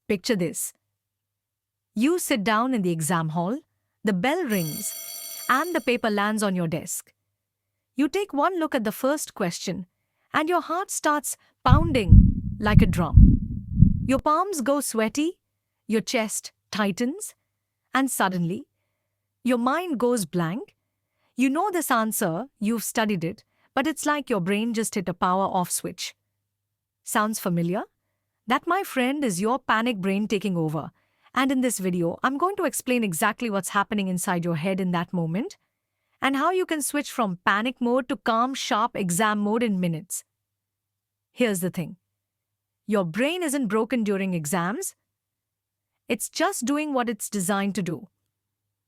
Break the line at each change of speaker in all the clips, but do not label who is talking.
Picture this. You sit down in the exam hall, the bell rings, and the paper lands on your desk. You take one look at the first question, and your heart starts pounding like a drum. Your palms go sweaty, your chest tightens, and suddenly, your mind goes blank. You know this answer, you've studied it, but it's like your brain just hit a power off switch. Sounds familiar? That, my friend, is your panic brain taking over. And in this video, I'm going to explain exactly what's happening inside your head in that moment and how you can switch from panic mode to calm, sharp exam mode in minutes. Here's the thing. Your brain isn't broken during exams. It's just doing what it's designed to do.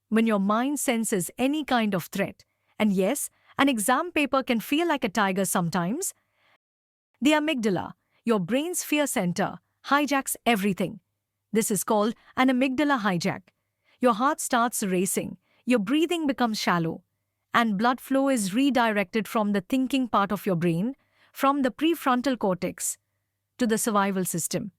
When your mind senses any kind of threat, and yes, an exam paper can feel like a tiger sometimes, the amygdala, your brain's fear center, hijacks everything. This is called an amygdala hijack. Your heart starts racing, your breathing becomes shallow, and blood flow is redirected from the thinking part of your brain, from the prefrontal cortex, to the survival system.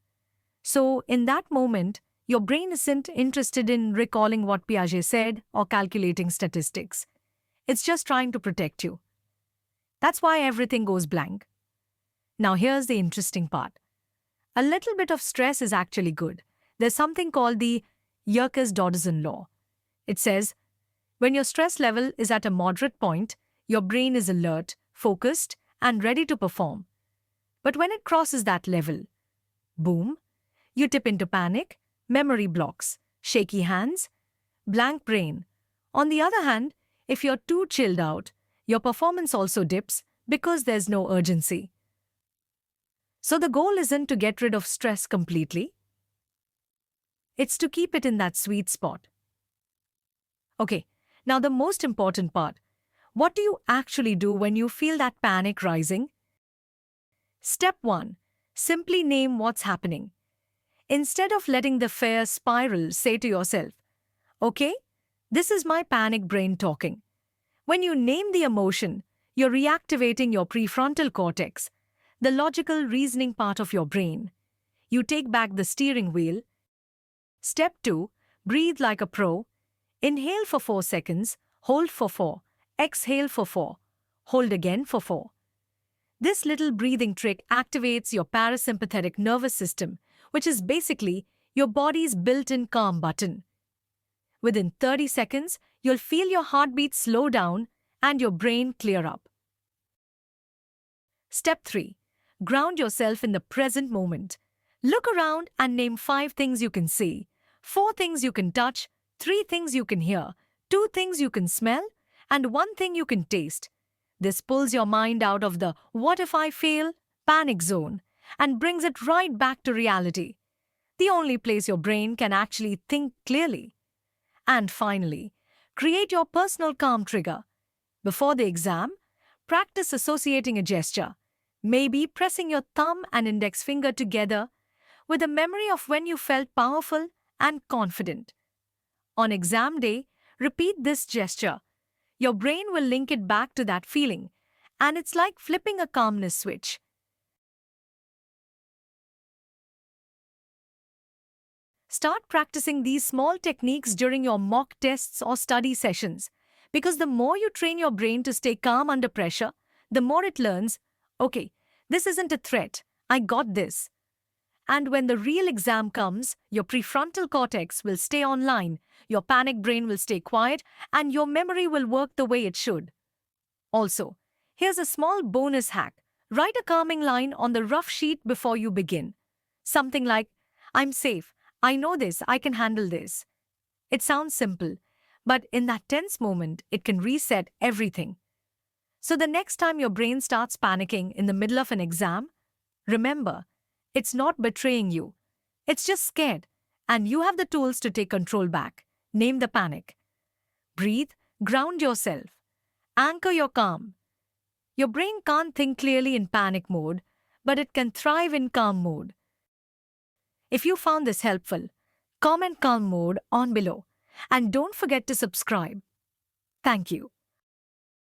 So, in that moment, your brain isn't interested in recalling what Piaget said or calculating statistics. It's just trying to protect you. That's why everything goes blank. Now, here's the interesting part. A little bit of stress is actually good. There's something called the Yerkes-Dodson law. It says, when your stress level is at a moderate point, your brain is alert, focused, and ready to perform. But when it crosses that level, boom, you tip into panic, memory blocks, shaky hands, blank brain. On the other hand, if you're too chilled out, your performance also dips because there's no urgency. So the goal isn't to get rid of stress completely. It's to keep it in that sweet spot. Okay, now the most important part. What do you actually do when you feel that panic rising? Step 1. Simply name what's happening. Instead of letting the fear spiral, say to yourself, okay, this is my panic brain talking. When you name the emotion, you're reactivating your prefrontal cortex, the logical reasoning part of your brain. You take back the steering wheel. Step 2. Breathe like a pro. Inhale for 4 seconds, hold for 4, exhale for 4, hold again for 4. This little breathing trick activates your parasympathetic nervous system, which is basically your body's built-in calm button. Within 30 seconds, you'll feel your heartbeat slow down and your brain clear up. Step 3. Ground yourself in the present moment. Look around and name 5 things you can see, 4 things you can touch, 3 things you can hear, 2 things you can smell, and 1 thing you can taste. This pulls your mind out of the "what if I fail" panic zone and brings it right back to reality, the only place your brain can actually think clearly. And finally, create your personal calm trigger. Before the exam, practice associating a gesture, maybe pressing your thumb and index finger together with a memory of when you felt powerful and confident. On exam day, repeat this gesture. Your brain will link it back to that feeling, and it's like flipping a calmness switch. Start practicing these small techniques during your mock tests or study sessions, because the more you train your brain to stay calm under pressure, the more it learns, okay, this isn't a threat, I got this. And when the real exam comes, your prefrontal cortex will stay online, your panic brain will stay quiet, and your memory will work the way it should. Also, here's a small bonus hack. Write a calming line on the rough sheet before you begin. Something like, I'm safe, I know this, I can handle this. It sounds simple, but in that tense moment, it can reset everything. So the next time your brain starts panicking in the middle of an exam, remember, it's not betraying you. It's just scared, and you have the tools to take control back. Name the panic. Breathe, ground yourself. Anchor your calm. Your brain can't think clearly in panic mode, but it can thrive in calm mode. If you found this helpful, comment calm mode on below, and don't forget to subscribe. Thank you.